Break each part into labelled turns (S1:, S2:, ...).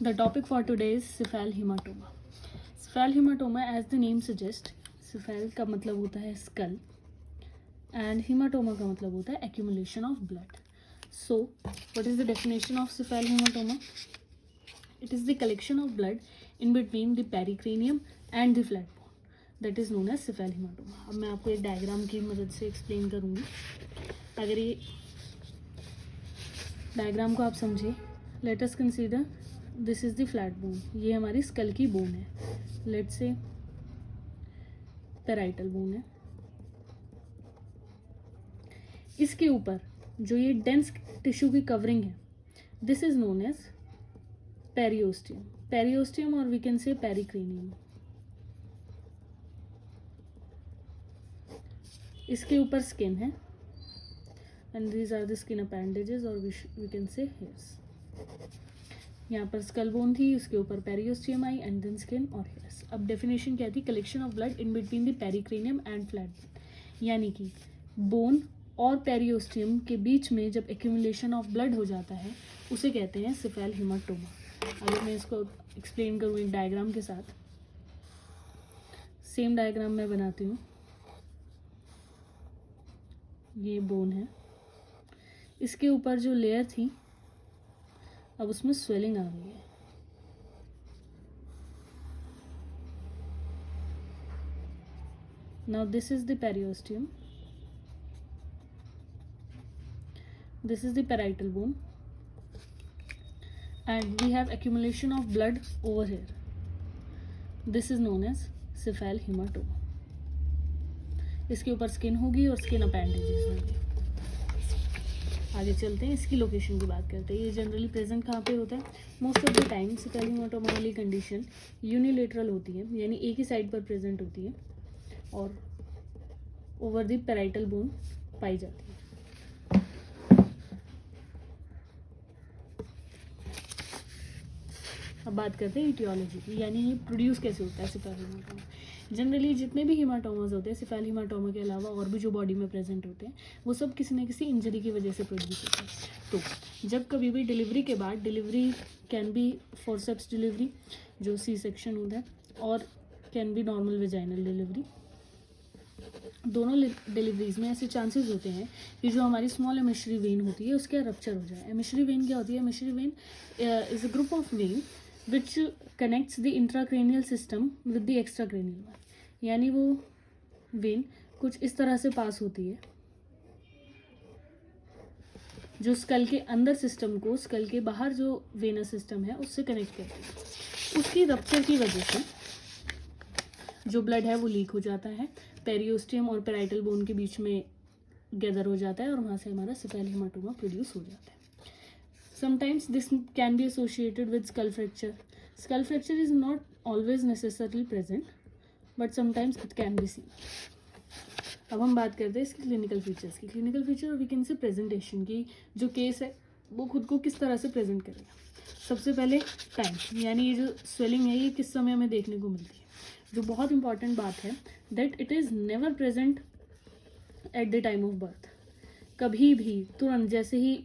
S1: The topic for today is cephal hematoma. Cephal hematoma, as the name suggests, cephal का मतलब होता है skull and hematoma का मतलब होता है accumulation of blood. So, what is the definition of cephal hematoma? It is the collection of blood in between the pericranium and the flat bone. That is known as cephal hematoma. अब मैं आपको एक diagram की मदद से explain करूँगी. अगर ये डायग्राम को आप समझे, let us consider this is the flat bone. ये हमारी स्कल की बोन है. लेट से पेराइटल बोन है. इसके ऊपर जो ये डेंस टिश्यू की कवरिंग है, this is known as periosteum. Periosteum और वी कैन से पेरिक्रेनियम. इसके ऊपर स्किन है and these are the skin appendages or we can say hairs. यहाँ पर स्कल बोन थी, उसके ऊपर पेरियोस्टियम आई एंड देन स्किन और हेयर्स. अब डेफिनेशन क्या थी? Collection of blood in between the pericranium and flat bone. यानी कि बोन और पेरियोस्टियम के बीच में जब एक्यूमुलेशन ऑफ ब्लड हो जाता है उसे कहते हैं cephal hematoma. अगर मैं इसको एक्सप्लेन करूँ एक डायग्राम के साथ, सेम डायग्राम मैं बनाती हूँ. ये बोन है, इसके ऊपर जो लेयर थी अब उसमें स्वेलिंग आ गई है. Now this is the periosteum, this is the parietal bone and we have accumulation of blood over here. This is known as cephal hematoma. इसके ऊपर स्किन होगी और स्किन अपेंडेजेस होंगे. आगे चलते हैं, इसकी लोकेशन की बात करते हैं. ये जनरली प्रेजेंट कहाँ पे होता है? Most of the time cephal hematoma वाली कंडीशन यूनिलेटरल होती है, यानी एक ही साइड पर प्रेजेंट होती है और ओवर द पेराइटल बोन पाई जाती है. अब बात करते हैं इटियोलॉजी की, यानी ये प्रोड्यूस कैसे होता है cephal hematoma. जनरली जितने भी हीमाटोमास होते हैं cephal hematoma के अलावा और भी जो बॉडी में प्रेजेंट होते हैं वो सब किसी न किसी इंजरी की वजह से प्रोड्यूस होते हैं. तो जब कभी भी डिलीवरी के बाद, delivery can be forceps delivery जो सी सेक्शन होता है और can be normal vaginal delivery, दोनों डिलीवरीज में ऐसे चांसेस होते हैं कि जो हमारी स्मॉल एमिशरी वेन होती है उसका रप्चर हो जाए. एमिशरी वेन क्या होती है? Emissary vein is a group of vein which connects the intracranial system with the extracranial one. यानी वो वेन कुछ इस तरह से पास होती है जो स्कल के अंदर सिस्टम को स्कल के बाहर जो वेनस सिस्टम है उससे कनेक्ट करती है. उसकी रप्चर की वजह से जो ब्लड है वो लीक हो जाता है, पेरियोस्टियम और पेराइटल बोन के बीच में गैदर हो जाता है और वहाँ से हमारा cephal hematoma प्रोड्यूस हो जाता है. Sometimes this can be associated with skull fracture. Skull fracture is not always necessarily present, but sometimes it can be seen. अब हम बात करते हैं इसकी क्लिनिकल फीचर्स की. Clinical feature we can say presentation की, जो केस है वो खुद को किस तरह से प्रेजेंट करेगा. सबसे पहले टाइम, यानी ये जो स्वेलिंग है ये किस समय हमें देखने को मिलती है. जो बहुत इंपॉर्टेंट बात है that it is never present at the time of birth. कभी भी तुरंत जैसे ही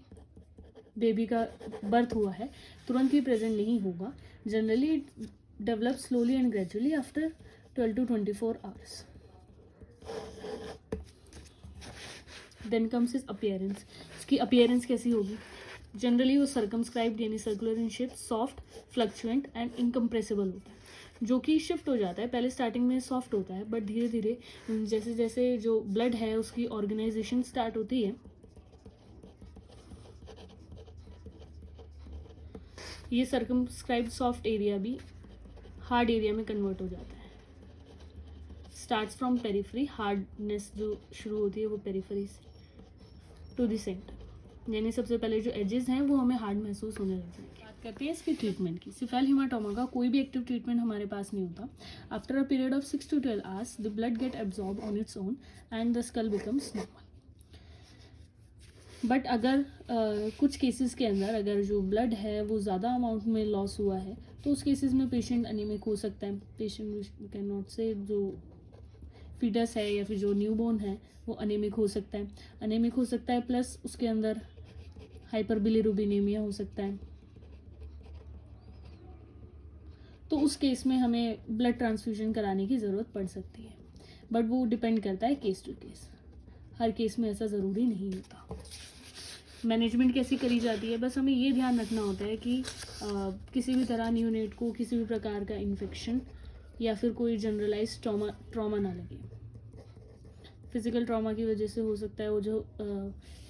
S1: बेबी का बर्थ हुआ है तुरंत ही प्रेजेंट नहीं होगा. Generally it develop slowly and gradually after 12 to 24 hours. Then comes is appearance. इसकी अपीयरेंस कैसी होगी? जनरली वो सर्कमस्क्राइब्ड यानी circular in shape, soft, fluctuant and incompressible होता है, जो कि शिफ्ट हो जाता है. पहले स्टार्टिंग में सॉफ्ट होता है बट धीरे धीरे जैसे जैसे जो ब्लड है उसकी ऑर्गेनाइजेशन स्टार्ट होती है ये सर्कमस्क्राइब्ड सॉफ्ट एरिया भी हार्ड एरिया में कन्वर्ट हो जाता है. स्टार्ट्स फ्रॉम पेरिफेरी, हार्डनेस जो शुरू होती है वो पेरिफेरी से टू द सेंटर, यानी सबसे पहले जो एजेस हैं वो हमें हार्ड महसूस होने लग जाएंगे. बात करते हैं इसकी ट्रीटमेंट की. cephal hematoma का कोई भी एक्टिव ट्रीटमेंट हमारे पास नहीं होता. After a period of 6 to 12 hours the blood get absorb on its own and the skull becomes normal. But अगर कुछ केसेस के अंदर अगर जो ब्लड है वो ज़्यादा अमाउंट में लॉस हुआ है तो उस केसेस में पेशेंट अनीमिक हो सकता है. पेशेंट कैन नॉट से जो फीटस है या फिर जो न्यूबॉर्न है वो अनीमिक हो सकता है. अनीमिक हो सकता है प्लस उसके अंदर हाइपरबिलिरुबिनेमिया हो सकता है. तो उस केस में हमें ब्लड ट्रांसफ्यूजन कराने की ज़रूरत पड़ सकती है, बट वो डिपेंड करता है केस टू केस, हर केस में ऐसा ज़रूरी नहीं होता। मैनेजमेंट कैसी करी जाती है, बस हमें ये ध्यान रखना होता है कि किसी भी तरह न्यूनेट को किसी भी प्रकार का इन्फेक्शन या फिर कोई जनरलाइज ट्रॉमा ना लगे। फिज़िकल ट्रॉमा की वजह से हो सकता है वो जो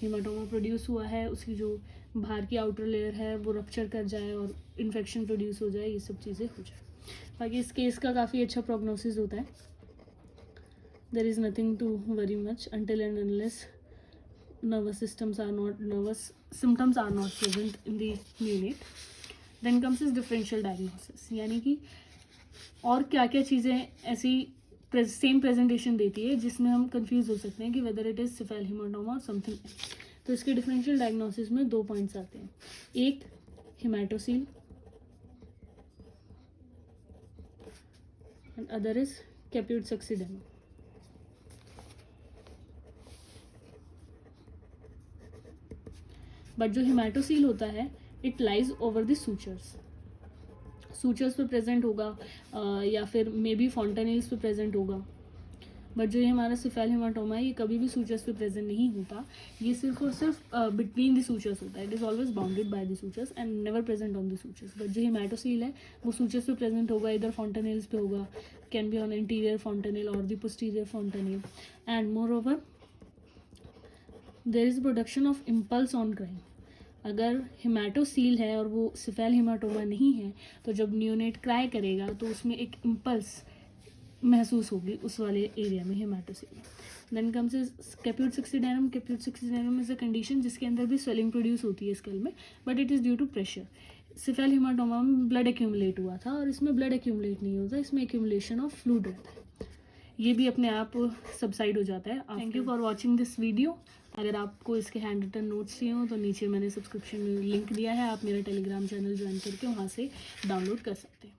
S1: हीमाटोमा प्रोड्यूस हुआ है उसकी जो बाहर की आउटर लेयर है वो रप्चर कर जाए और इन्फेक्शन प्रोड्यूस हो जाए, ये सब चीज़ें हो जाए। बाकी इस केस का काफ़ी अच्छा प्रोग्नोसिस होता है। There is nothing to worry much until and unless nervous symptoms are not present in the neonate. Then comes is differential diagnosis, यानी कि और क्या क्या चीज़ें ऐसी सेम प्रेजेंटेशन देती है जिसमें हम कंफ्यूज हो सकते हैं कि वेदर इट इज़ सिफेल हीमाटोमा और समथिंग। तो इसके डिफरेंशियल डायग्नोसिस में 2 पॉइंट्स आते हैं, एक haematocele and other is caput succedaneum. But जो हेमाटोसील होता है it lies over the sutures पे प्रेजेंट होगा या फिर मे बी फॉन्टेनेल्स पे प्रेजेंट होगा। बट जो ये हमारा सिफेल हेमाटोमा है ये कभी भी सूचर्स पे प्रेजेंट नहीं होता, ये सिर्फ और सिर्फ बिटवीन द सूचर्स होता है। It is always bounded by the sutures and never present on the sutures. But जो हेमाटोसील है वो सूचर्स पे प्रेजेंट होगा, इधर फॉन्टेनेल्स पे होगा, can be on interior fontanelle और the posterior fontanelle. And moreover there is production of impulse on crying. अगर हेमाटोसील है और वो सिफेल हेमाटोमा नहीं है तो जब न्यूनेट क्राई करेगा तो उसमें एक इम्पल्स महसूस होगी उस वाले एरिया में हेमाटोसील में। Then comes is caput succedaneum. Caput succedaneum is a condition जिसके अंदर भी स्वेलिंग प्रोड्यूस होती है स्कल में, but it is due to pressure. Cephalhaematoma में ब्लड एक्यूमुलेट हुआ था और इसमें ब्लड एक्यूमुलेट नहीं होता, इसमें एक्यूमुलेशन ऑफ फ्लूइड रहता है, ये भी अपने आप सबसाइड हो जाता है। Thank you for watching this video. अगर आपको इसके हैंड रिटन नोट्स चाहिए हो तो नीचे मैंने सब्सक्रिप्शन में लिंक दिया है, आप मेरा टेलीग्राम चैनल ज्वाइन करके वहाँ से डाउनलोड कर सकते हैं।